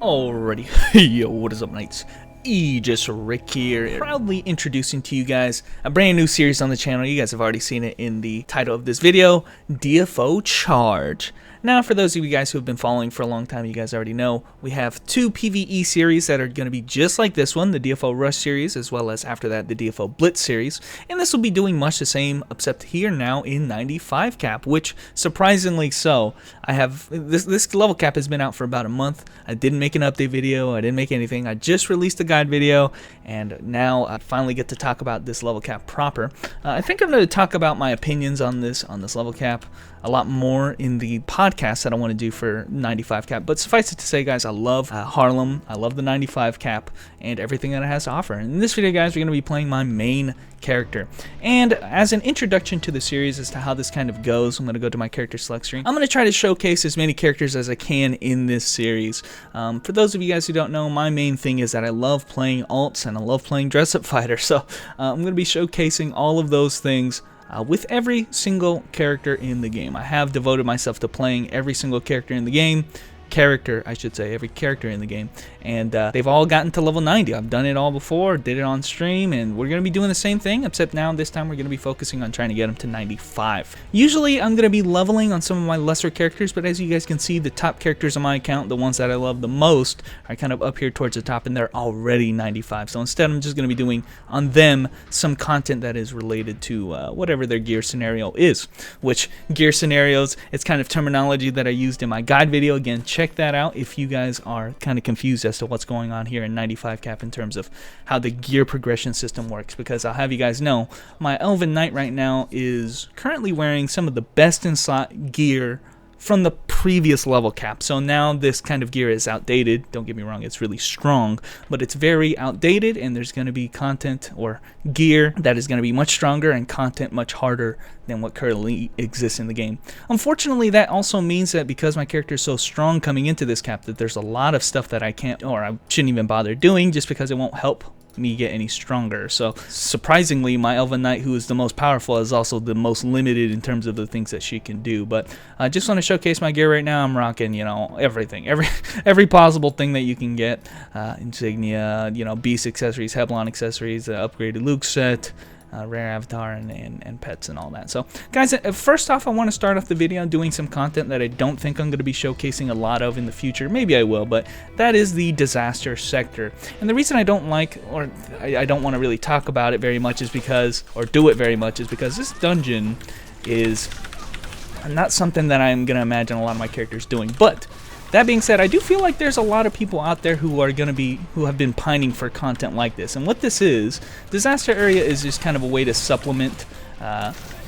Alrighty, yo, what is up, Knights? Just Rick here, proudly introducing to you guys a brand new series on the channel. You guys have already seen it in the title of this video, DFO Charge. Now, for those of you guys who have been following for a long time, you guys already know we have two PvE series that are going to be just like this one, the DFO Rush series, as well as after that the DFO Blitz series. And this will be doing much the same, except here now in 95 cap, which surprisingly so. I have this level cap has been out for about a month. I didn't make an update video. I didn't make anything. I just released a guide video, and now I finally get to talk about this level cap proper. I think I'm going to talk about my opinions on this level cap a lot more in the podcast that I want to do for 95 cap. But suffice it to say, guys, I love Harlem. I love the 95 cap and everything that it has to offer. And in this video, guys, we're going to be playing my main character. And as an introduction to the series as to how this kind of goes, I'm going to go to my character select screen. I'm going to try to showcase as many characters as I can in this series. For those of you guys who don't know, my main thing is that I love playing alts and I love playing dress-up fighter. So I'm going to be showcasing all of those things with every single character in the game. I have devoted myself to playing every single character in the game. Every character in the game, and they've all gotten to level 90. I've done it all before, did it on stream, and we're going to be doing the same thing, except now this time we're going to be focusing on trying to get them to 95. Usually I'm going to be leveling on some of my lesser characters, but as you guys can see, the top characters on my account, the ones that I love the most, are kind of up here towards the top, and they're already 95. So instead I'm just going to be doing on them some content that is related to whatever their gear scenario is, which gear scenarios, it's kind of terminology that I used in my guide video. Again, check that out if you guys are kind of confused as to what's going on here in 95 cap in terms of how the gear progression system works, because I'll have you guys know my Elven Knight right now is currently wearing some of the best in slot gear from the previous level cap. So now this kind of gear is outdated. Don't get me wrong, it's really strong, but it's very outdated, and there's going to be content or gear that is going to be much stronger and content much harder than what currently exists in the game. Unfortunately, that also means that because my character is so strong coming into this cap, that there's a lot of stuff that I can't, or I shouldn't even bother doing, just because it won't help me get any stronger. So surprisingly, my Elven Knight, who is the most powerful, is also the most limited in terms of the things that she can do. But I just want to showcase my gear right now. I'm rocking, you know, everything, every possible thing that you can get, insignia, you know, beast accessories, Heblon accessories, upgraded Luke set, rare avatar, and pets and all that. So guys, first off, I want to start off the video doing some content that I don't think I'm going to be showcasing a lot of in the future. Maybe I will, but that is the disaster sector. And the reason I don't like, or I don't want to really talk about it very much is because, or do it very much, is because this dungeon is not something that I'm going to imagine a lot of my characters doing. But that being said, I do feel like there's a lot of people out there who have been pining for content like this. And what this is, Disaster Area is just kind of a way to supplement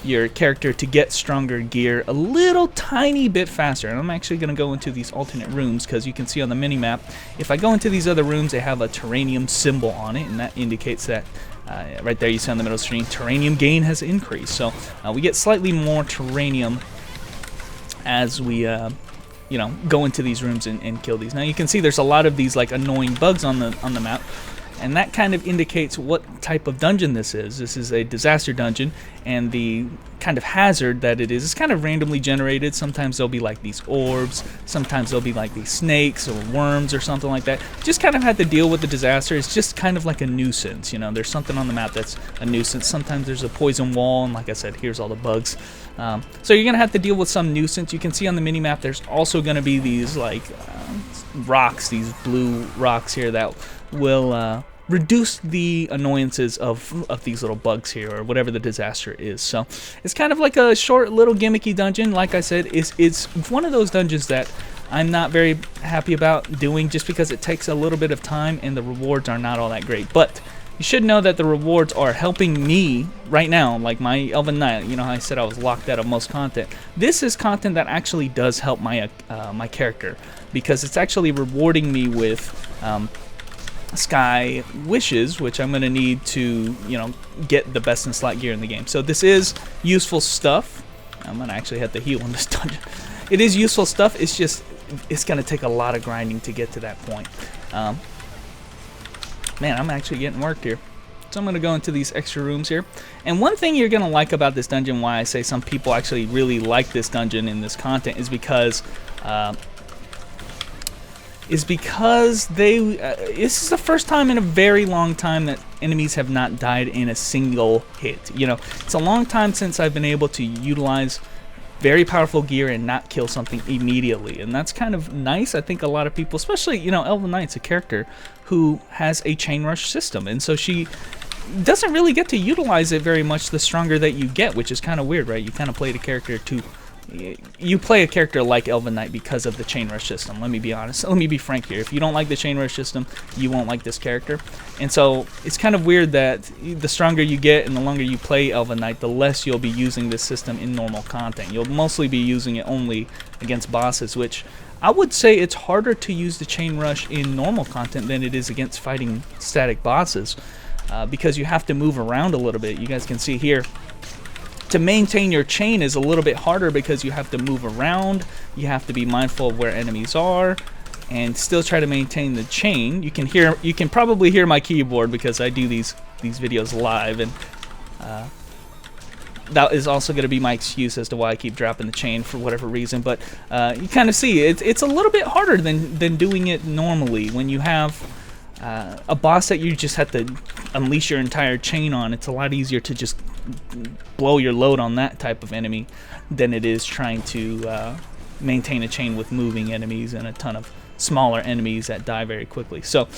your character to get stronger gear a little tiny bit faster. And I'm actually going to go into these alternate rooms, because you can see on the mini-map, if I go into these other rooms, they have a terranium symbol on it, and that indicates that right there you see on the middle screen, terranium gain has increased. So we get slightly more terranium as we you know, go into these rooms and kill these. Now you can see there's a lot of these like annoying bugs on the map, and that kind of indicates what type of dungeon this is. This is a disaster dungeon, and the kind of hazard that it is kind of randomly generated. Sometimes there'll be like these orbs, sometimes there'll be like these snakes or worms or something like that. Just kind of have to deal with the disaster. It's just kind of like a nuisance, you know. There's something on the map that's a nuisance. Sometimes there's a poison wall, and like I said, here's all the bugs. So you're gonna have to deal with some nuisance. You can see on the mini map there's also gonna be these like rocks, these blue rocks here that will reduce the annoyances of these little bugs here, or whatever the disaster is. So it's kind of like a short little gimmicky dungeon. Like I said, it's one of those dungeons that I'm not very happy about doing, just because it takes a little bit of time and the rewards are not all that great. But you should know that the rewards are helping me right now, like my Elven Knight. You know how I said I was locked out of most content? This is content that actually does help my my character, because it's actually rewarding me with Sky Wishes, which I'm going to need to, you know, get the best in slot gear in the game. So this is useful stuff. I'm going to actually have to heal in this dungeon. It is useful stuff. It's just, it's going to take a lot of grinding to get to that point. Man, I'm actually getting worked here. So I'm going to go into these extra rooms here. And one thing you're going to like about this dungeon, why I say some people actually really like this dungeon and this content, is because is because this is the first time in a very long time that enemies have not died in a single hit. You know, it's a long time since I've been able to utilize very powerful gear and not kill something immediately, and that's kind of nice. I think a lot of people, especially, you know, Elven Knight's a character who has a chain rush system, and so she doesn't really get to utilize it very much the stronger that you get, which is kind of weird, right? You kind of play the character to... You play a character like Elven Knight because of the chain rush system. Let me be honest. Let me be frank here. If you don't like the chain rush system, you won't like this character. And so it's kind of weird that the stronger you get and the longer you play Elven Knight, the less you'll be using this system in normal content. You'll mostly be using it only against bosses, which I would say it's harder to use the chain rush in normal content than it is against fighting static bosses, because you have to move around a little bit. You guys can see here, to maintain your chain is a little bit harder because you have to move around, you have to be mindful of where enemies are, and still try to maintain the chain. You can probably hear my keyboard because I do these videos live, and that is also going to be my excuse as to why I keep dropping the chain for whatever reason. But you kind of see it's a little bit harder than doing it normally. When you have a boss that you just have to unleash your entire chain on, it's a lot easier to just blow your load on that type of enemy than it is trying to maintain a chain with moving enemies and a ton of smaller enemies that die very quickly. So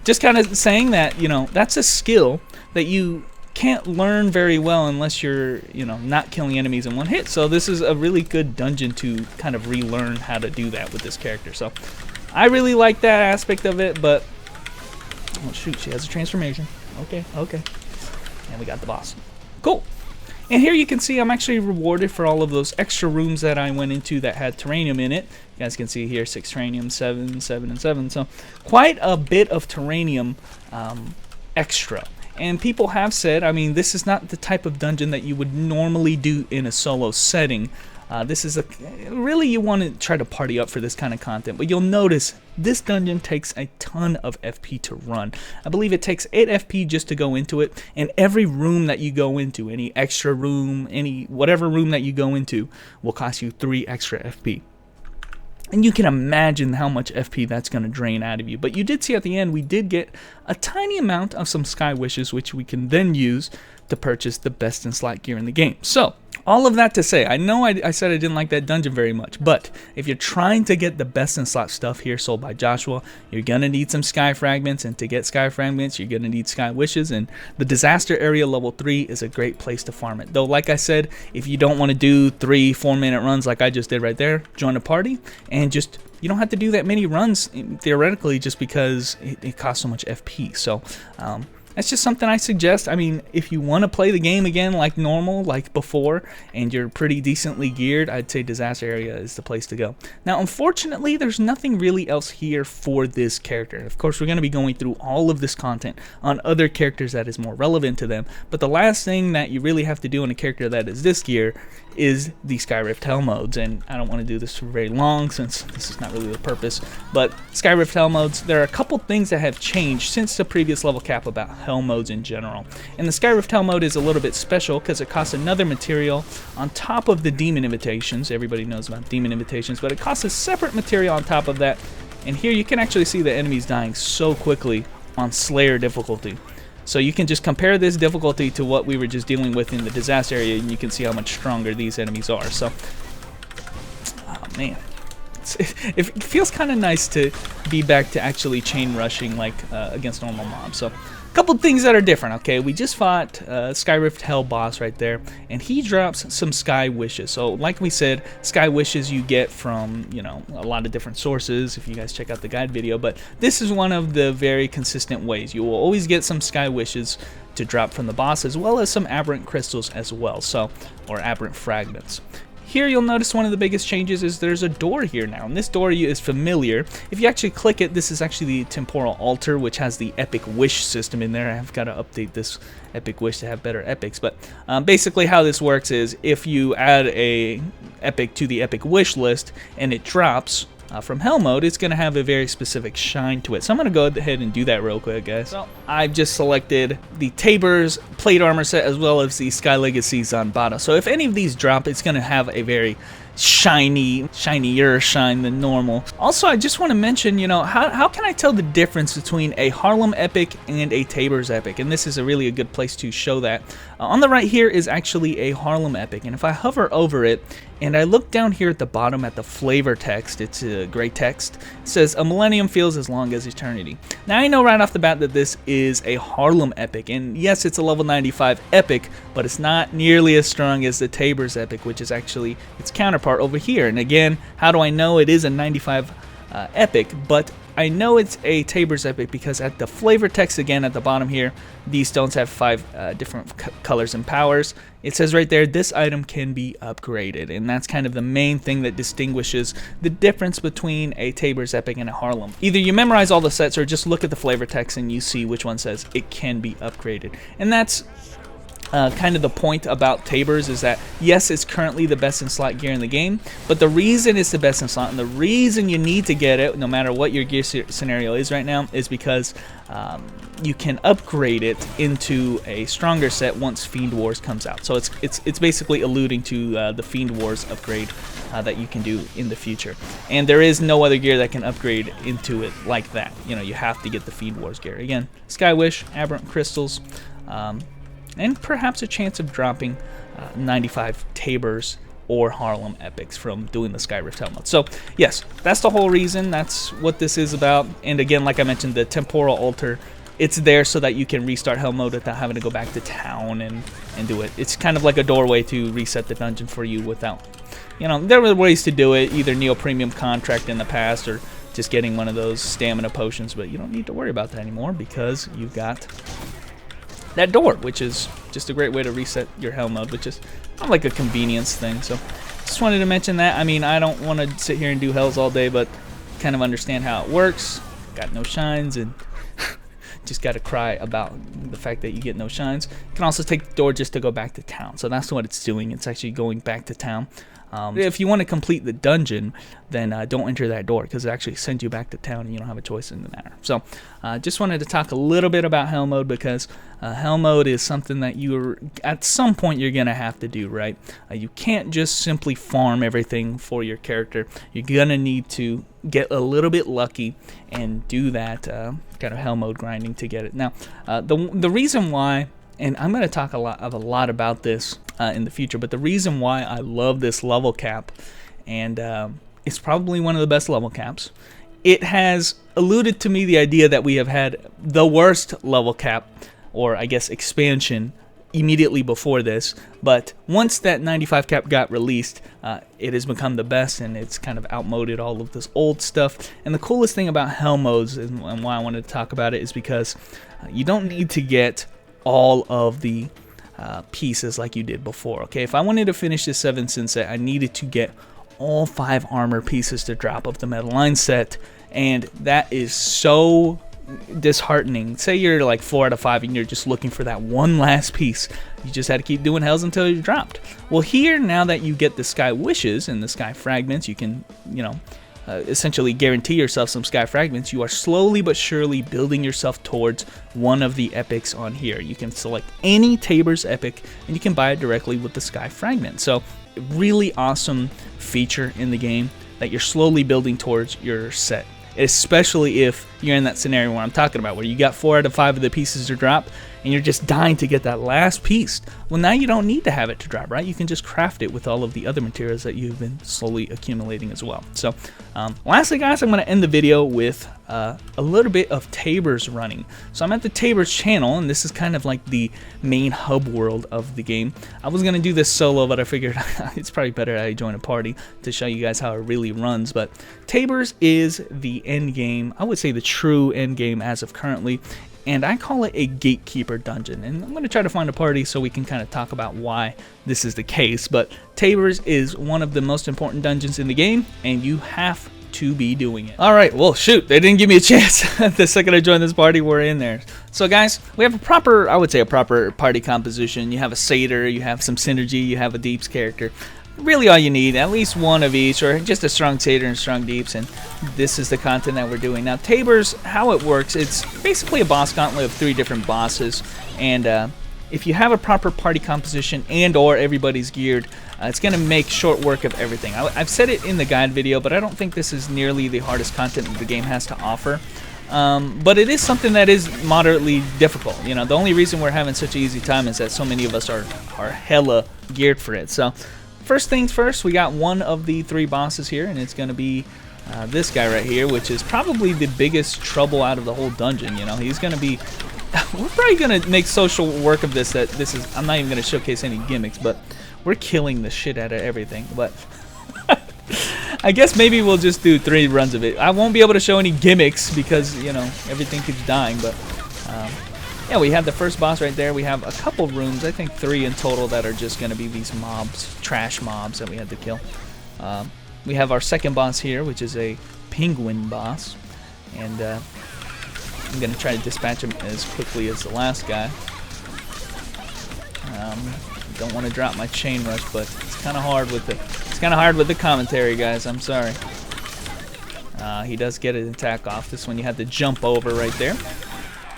just kind of saying that, you know, that's a skill that you can't learn very well unless you're, you know, not killing enemies in one hit. So this is a really good dungeon to kind of relearn how to do that with this character. So I really like that aspect of it. But oh shoot, she has a transformation. Okay. And we got the boss. Cool. And here you can see I'm actually rewarded for all of those extra rooms that I went into that had terranium in it. You guys can see here 6 terranium, 7, 7, and 7. So quite a bit of terranium extra. And people have said, I mean, this is not the type of dungeon that you would normally do in a solo setting. This is really, you want to try to party up for this kind of content, but you'll notice this dungeon takes a ton of FP to run. I believe it takes 8 FP just to go into it, and every room that you go into, any extra room, whatever room that you go into, will cost you 3 extra FP. And you can imagine how much FP that's going to drain out of you. But you did see at the end, we did get a tiny amount of some Sky Wishes, which we can then use to purchase the best in slot gear in the game. So all of that to say, I know I said I didn't like that dungeon very much, but if you're trying to get the best in slot stuff here sold by Joshua, you're gonna need some Sky Fragments, and to get Sky Fragments, you're gonna need Sky Wishes, and the Disaster Area level 3 is a great place to farm it. Though, like I said, if you don't want to do 3-4 minute runs like I just did right there, join a party, and you don't have to do that many runs theoretically just because it costs so much FP. So that's just something I suggest. I mean, if you want to play the game again like normal, like before, and you're pretty decently geared, I'd say Disaster Area is the place to go. Now, unfortunately, there's nothing really else here for this character. Of course, we're going to be going through all of this content on other characters that is more relevant to them, but the last thing that you really have to do on a character that is this gear is the Skyrift Hell modes, and I don't want to do this for very long since this is not really the purpose, but Skyrift Hell modes, there are a couple things that have changed since the previous level cap about Hell modes in general. And the Skyrift Hell mode is a little bit special because it costs another material on top of the Demon Invitations. Everybody knows about Demon Invitations, but it costs a separate material on top of that, and here you can actually see the enemies dying so quickly on Slayer difficulty. So you can just compare this difficulty to what we were just dealing with in the Disaster Area, and you can see how much stronger these enemies are. So, oh man, it feels kind of nice to be back to actually chain rushing like against normal mobs. So, a couple things that are different. Okay, we just fought Skyrift Hell boss right there, and he drops some Sky Wishes. So, like we said, Sky Wishes you get from, you know, a lot of different sources if you guys check out the guide video, but this is one of the very consistent ways. You will always get some Sky Wishes to drop from the boss, as well as some Aberrant Crystals as well, so, or Aberrant Fragments. Here you'll notice one of the biggest changes is there's a door here now, and this door is familiar. If you actually click it, this is actually the Temporal Altar, which has the Epic Wish system in there. I've got to update this Epic Wish to have better epics, but basically how this works is if you add a epic to the Epic Wish list and it drops from Hell mode, it's going to have a very specific shine to it. So I'm going to go ahead and do that real quick, guys. So I've just selected the Taber's plate armor set as well as the Sky Legacy Zanbata. So if any of these drop, it's going to have a very shinier shine than normal. Also, I just want to mention, you know, how can I tell the difference between a Harlem Epic and a Tabers Epic? And this is a good place to show that. On the right here is actually a Harlem Epic, and if I hover over it and I look down here at the bottom at the flavor text, it's a gray text. It says a millennium feels as long as eternity. Now I know right off the bat that this is a Harlem Epic, and yes, it's a level 95 Epic, but it's not nearly as strong as the Tabers Epic, which is actually its counterpart over here. And again, how do I know it is a 95 Epic? But I know it's a Tabers Epic because at the flavor text again at the bottom here, these stones have 5 different colors and powers. It says right there, this item can be upgraded, and that's kind of the main thing that distinguishes the difference between a Tabers Epic and a Harlem. Either you memorize all the sets or just look at the flavor text and you see which one says it can be upgraded. And that's kind of the point about Tabers, is that yes, it's currently the best in slot gear in the game, but the reason it's the best in slot and the reason you need to get it no matter what your gear scenario is right now is because you can upgrade it into a stronger set once Fiend Wars comes out. So it's basically alluding to the Fiend Wars upgrade that you can do in the future, and there is no other gear that can upgrade into it like that. You know, you have to get the Fiend Wars gear. Again, Sky Wish, Aberrant Crystals, and perhaps a chance of dropping 95 Tabers or Harlem Epics from doing the Sky Rift helmet. So yes, that's the whole reason. That's what this is about. And again, like I mentioned, the temporal altar, it's there so that you can restart hell mode without having to go back to town and do it. It's kind of like a doorway to reset the dungeon for you without, you know, there were ways to do it, either Neo Premium Contract in the past or just getting one of those stamina potions, but you don't need to worry about that anymore because you've got that door, which is just a great way to reset your hell mode, which is kind of like a convenience thing. So just wanted to mention that. I mean, I don't want to sit here and do hells all day, but kind of understand how it works. Got no shines and just got to cry about the fact that you get no shines. You can also take the door just to go back to town. So that's what it's doing. It's actually going back to town. If you want to complete the dungeon, then don't enter that door because it actually sends you back to town and you don't have a choice in the matter. So just wanted to talk a little bit about hell mode because hell mode is something that at some point you're going to have to do, right? You can't just simply farm everything for your character. You're going to need to get a little bit lucky and do that kind of hell mode grinding to get it. Now, the reason why, and I'm going to talk a lot about this in the future, but the reason why I love this level cap, and it's probably one of the best level caps, it has alluded to me the idea that we have had the worst level cap, or I guess expansion, immediately before this, but once that 95 cap got released, it has become the best, and it's kind of outmoded all of this old stuff. And the coolest thing about hell modes, and why I wanted to talk about it, is because you don't need to get all of the pieces like you did before. Okay, if I wanted to finish this 7 sin set, I needed to get all 5 armor pieces to drop of the metal line set, and that is so disheartening. Say you're like 4 out of 5 and you're just looking for that one last piece. You just had to keep doing hells until you dropped. Well, here, now that you get the Sky Wishes and the Sky Fragments, you can, you know, essentially guarantee yourself some Sky Fragments. You are slowly but surely building yourself towards one of the epics on here. You can select any Tabers epic and you can buy it directly with the Sky Fragment. So really awesome feature in the game that you're slowly building towards your set, especially if you're in that scenario where I'm talking about, where you got 4 out of 5 of the pieces to drop and you're just dying to get that last piece. Well, now you don't need to have it to drop, right? You can just craft it with all of the other materials that you've been slowly accumulating as well. So lastly, guys, I'm going to end the video with a little bit of Tabers running. So I'm at the Tabers channel, and this is kind of like the main hub world of the game. I was going to do this solo, but I figured it's probably better I join a party to show you guys how it really runs. But Tabers is the end game, I would say the true end game as of currently, and I call it a gatekeeper dungeon, and I'm going to try to find a party so we can kind of talk about why this is the case. But Tabers is one of the most important dungeons in the game, and you have to be doing it. Alright, well shoot, they didn't give me a chance. The second I joined this party, we're in there. So guys, we have a proper, I would say a proper party composition. You have a satyr, you have some synergy, you have a deeps character. Really all you need, at least one of each, or just a strong satyr and strong deeps, and this is the content that we're doing. Now Tabers, how it works, it's basically a boss gauntlet of 3 different bosses, and if you have a proper party composition and or everybody's geared, it's going to make short work of everything. I've said it in the guide video, but I don't think this is nearly the hardest content that the game has to offer. But it is something that is moderately difficult. You know, the only reason we're having such an easy time is that so many of us are hella geared for it. So first things first, we got one of the 3 bosses here, and it's going to be this guy right here, which is probably the biggest trouble out of the whole dungeon. You know, he's going to be... We're probably going to make social work of this. I'm not even going to showcase any gimmicks, but we're killing the shit out of everything. But I guess maybe we'll just do 3 runs of it. I won't be able to show any gimmicks because, you know, everything keeps dying. But yeah, we have the first boss right there. We have a couple rooms, I think 3 in total, that are just going to be these mobs, trash mobs that we had to kill. We have our second boss here, which is a penguin boss. And I'm going to try to dispatch him as quickly as the last guy. Don't want to drop my chain rush, but it's kind of hard with the commentary, guys. I'm sorry. He does get an attack off. This one you have to jump over right there.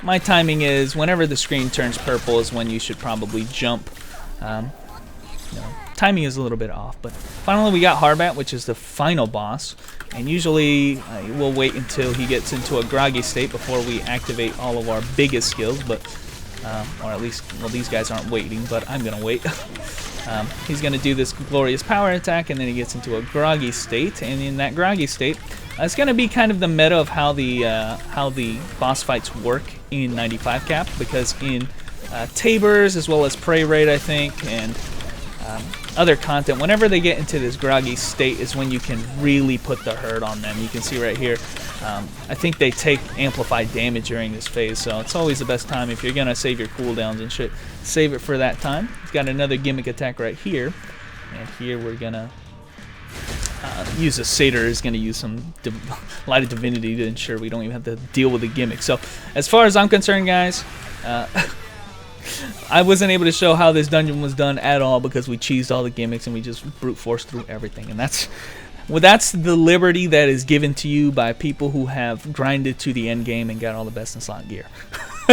My timing is whenever the screen turns purple is when you should probably jump. You know, timing is a little bit off, but finally we got Harbat, which is the final boss. And usually we'll wait until he gets into a groggy state before we activate all of our biggest skills, but or at least, well, these guys aren't waiting, but I'm gonna wait. He's gonna do this glorious power attack, and then he gets into a groggy state, and in that groggy state, it's gonna be kind of the meta of how the boss fights work in 95 cap, because in Tabers as well as Prey Raid, I think, and other content, whenever they get into this groggy state is when you can really put the hurt on them. You can see right here, I think they take amplified damage during this phase, so it's always the best time if you're gonna save your cooldowns and shit. Save it for that time. He's got another gimmick attack right here, and here we're gonna use a satyr. Is gonna use some light of divinity to ensure we don't even have to deal with the gimmick. So as far as I'm concerned, guys, I wasn't able to show how this dungeon was done at all because we cheesed all the gimmicks and we just brute forced through everything. And that's the liberty that is given to you by people who have grinded to the end game and got all the best in slot gear.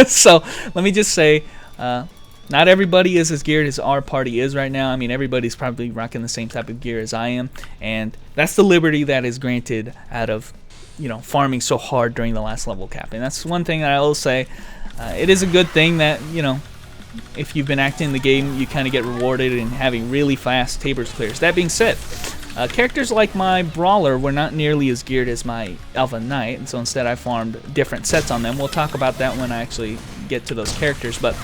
So let me just say, not everybody is as geared as our party is right now. I mean, everybody's probably rocking the same type of gear as I am, and that's the liberty that is granted out of, you know, farming so hard during the last level cap. And that's one thing that I will say. It is a good thing that, you know, if you've been acting in the game, you kind of get rewarded in having really fast Tabers clears. That being said, characters like my Brawler were not nearly as geared as my Elven Knight, and so instead I farmed different sets on them. We'll talk about that when I actually get to those characters, but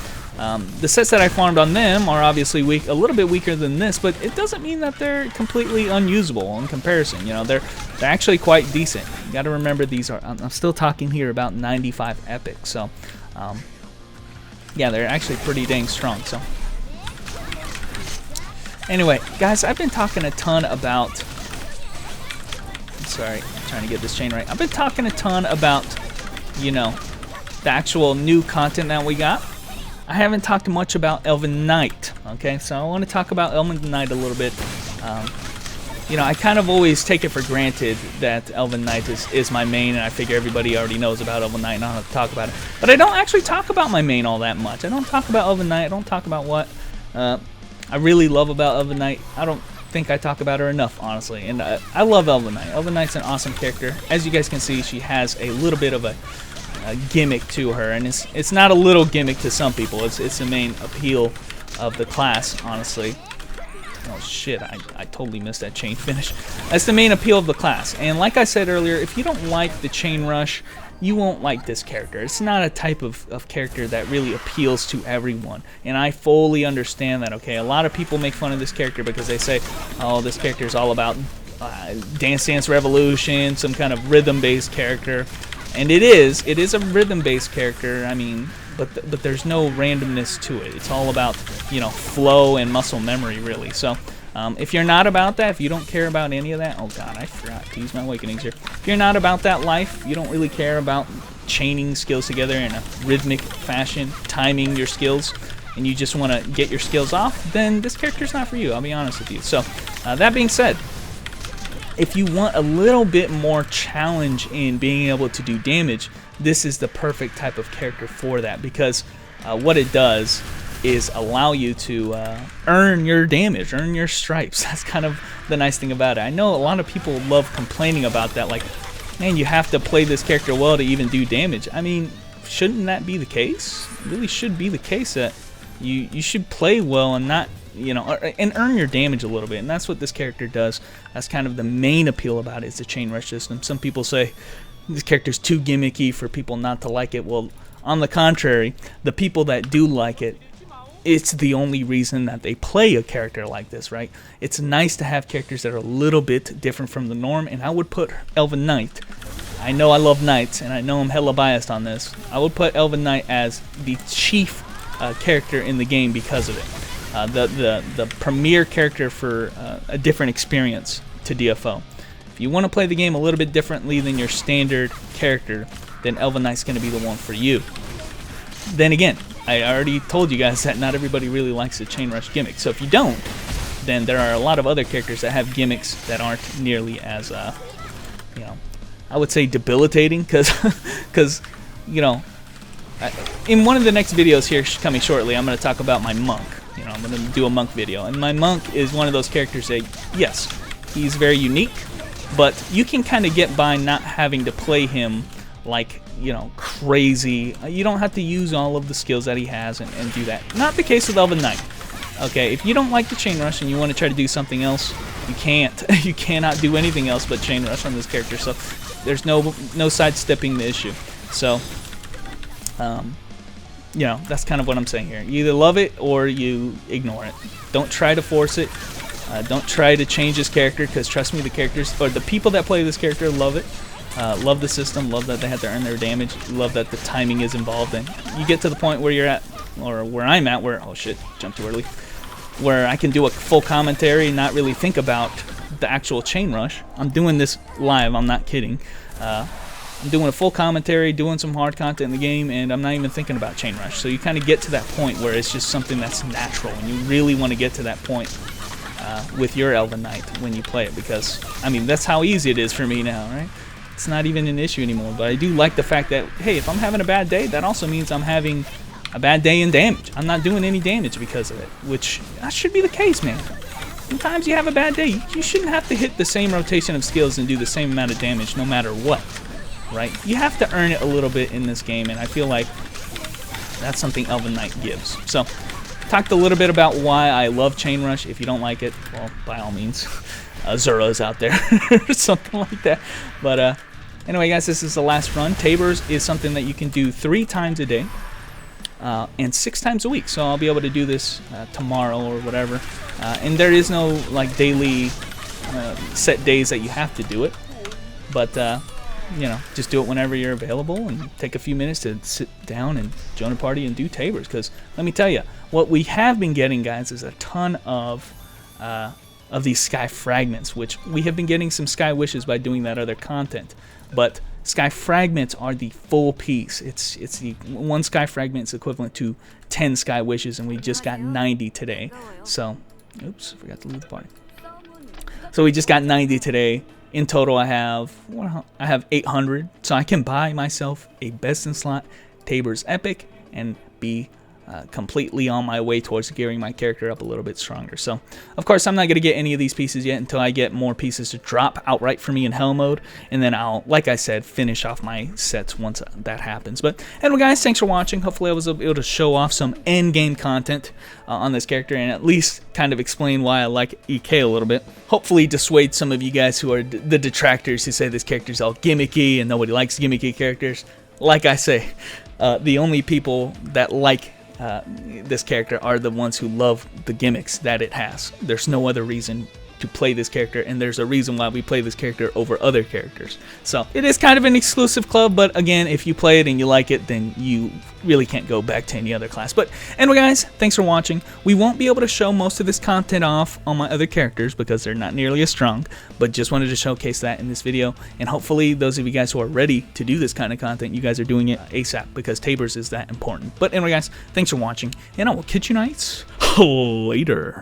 the sets that I farmed on them are obviously weak, a little bit weaker than this, but it doesn't mean that they're completely unusable in comparison. You know, they're actually quite decent. You got to remember, these are, I'm still talking here about 95 epic, so yeah, they're actually pretty dang strong. So anyway, guys, I've been talking a ton about, sorry, I'm trying to get this chain right. I've been talking a ton about, you know, the actual new content that we got. I haven't talked much about Elven Knight, okay? So I want to talk about Elven Knight a little bit. You know, I kind of always take it for granted that Elven Knight is my main, and I figure everybody already knows about Elven Knight and I don't have to talk about it. But I don't actually talk about my main all that much. I don't talk about Elven Knight. I don't talk about what I really love about Elven Knight. I don't think I talk about her enough, honestly. And I love Elven Knight. Elven Knight's an awesome character. As you guys can see, she has a little bit of a gimmick to her, and it's not a little gimmick to some people. It's the main appeal of the class, honestly. Oh shit, I totally missed that chain finish. That's the main appeal of the class, and like I said earlier, if you don't like the chain rush, you won't like this character. It's not a type of character that really appeals to everyone, and I fully understand that, okay? A lot of people make fun of this character because they say, oh, this character is all about Dance Dance Revolution, some kind of rhythm-based character. And it is a rhythm-based character, I mean, but there's no randomness to it. It's all about, you know, flow and muscle memory, really. So if you're not about that, if you don't care about any of that, oh god, I forgot to use my awakenings here. If you're not about that life, you don't really care about chaining skills together in a rhythmic fashion, timing your skills, and you just want to get your skills off, then this character's not for you, I'll be honest with you. So that being said, if you want a little bit more challenge in being able to do damage, this is the perfect type of character for that, because what it does is allow you to earn your damage, earn your stripes. That's kind of the nice thing about it. I know a lot of people love complaining about that, like, man, you have to play this character well to even do damage. I mean, shouldn't that be the case? It really should be the case that you should play well and not, you know, and earn your damage a little bit. And that's what this character does. That's kind of the main appeal about it, is the chain rush system. Some people say this character's too gimmicky for people not to like it. Well, on the contrary, the people that do like it, it's the only reason that they play a character like this, right? It's nice to have characters that are a little bit different from the norm, and I would put Elven Knight. I know I love Knights, and I know I'm hella biased on this. I would put Elven Knight as the chief character in the game because of it. The premier character for a different experience to DFO. If you want to play the game a little bit differently than your standard character, then Elven Knight's going to be the one for you. Then again, I already told you guys that not everybody really likes the chain rush gimmick. So if you don't, then there are a lot of other characters that have gimmicks that aren't nearly as, you know, I would say debilitating, because you know, in one of the next videos here coming shortly, I'm going to talk about my monk. You know, I'm going to do a monk video, and my monk is one of those characters that, yes, he's very unique, but you can kind of get by not having to play him like, you know, crazy. You don't have to use all of the skills that he has and do that. Not the case with Elven Knight. Okay, if you don't like the chain rush and you want to try to do something else, you can't. You cannot do anything else but chain rush on this character. So there's no sidestepping the issue. So, you know, that's kind of what I'm saying here. You either love it or you ignore it. Don't try to force it. Don't try to change this character, because trust me, the characters, or the people that play this character, love it. Love the system, love that they have to earn their damage, love that the timing is involved, and you get to the point where you're at, or where I'm at, where, oh shit, jumped too early, where I can do a full commentary and not really think about the actual chain rush. I'm doing this live, I'm not kidding. I'm doing a full commentary, doing some hard content in the game, and I'm not even thinking about chain rush. So you kind of get to that point where it's just something that's natural, and you really want to get to that point with your Elven Knight when you play it, because, I mean, that's how easy it is for me now, right? It's not even an issue anymore. But I do like the fact that, hey, if I'm having a bad day, that also means I'm having a bad day in damage. I'm not doing any damage because of it, which that should be the case, man. Sometimes you have a bad day. You shouldn't have to hit the same rotation of skills and do the same amount of damage no matter what, right? You have to earn it a little bit in this game, and I feel like that's something Elven Knight gives. So, talked a little bit about why I love chain rush. If you don't like it, well, by all means, Zura's out there or something like that. But anyway, guys, this is the last run. Tabers is something that you can do 3 times a day and 6 times a week. So I'll be able to do this tomorrow or whatever. And there is no like daily set days that you have to do it. But you know, just do it whenever you're available and take a few minutes to sit down and join a party and do Tabers. Because let me tell you, what we have been getting, guys, is a ton of these sky fragments, which we have been getting some sky wishes by doing that other content. But sky fragments are the full piece. It's the one sky fragment is equivalent to 10 sky wishes, and we just got 90 today. So, oops, I forgot to leave the party. So we just got 90 today. In total, I have 800, so I can buy myself a best in slot Tabers Epic and be completely on my way towards gearing my character up a little bit stronger. So, of course, I'm not going to get any of these pieces yet until I get more pieces to drop outright for me in Hell mode, and then I'll, like I said, finish off my sets once that happens. But anyway, guys, thanks for watching. Hopefully I was able to show off some end-game content on this character and at least kind of explain why I like EK a little bit. Hopefully dissuade some of you guys who are the detractors who say this character's all gimmicky and nobody likes gimmicky characters. Like I say, the only people that like this character are the ones who love the gimmicks that it has. There's no other reason to play this character, and there's a reason why we play this character over other characters. So it is kind of an exclusive club, but again, if you play it and you like it, then you really can't go back to any other class. But anyway, guys, thanks for watching. We won't be able to show most of this content off on my other characters because they're not nearly as strong, but just wanted to showcase that in this video, and hopefully those of you guys who are ready to do this kind of content, you guys are doing it ASAP because Tabers is that important. But anyway, guys, thanks for watching, and I will catch you nights later.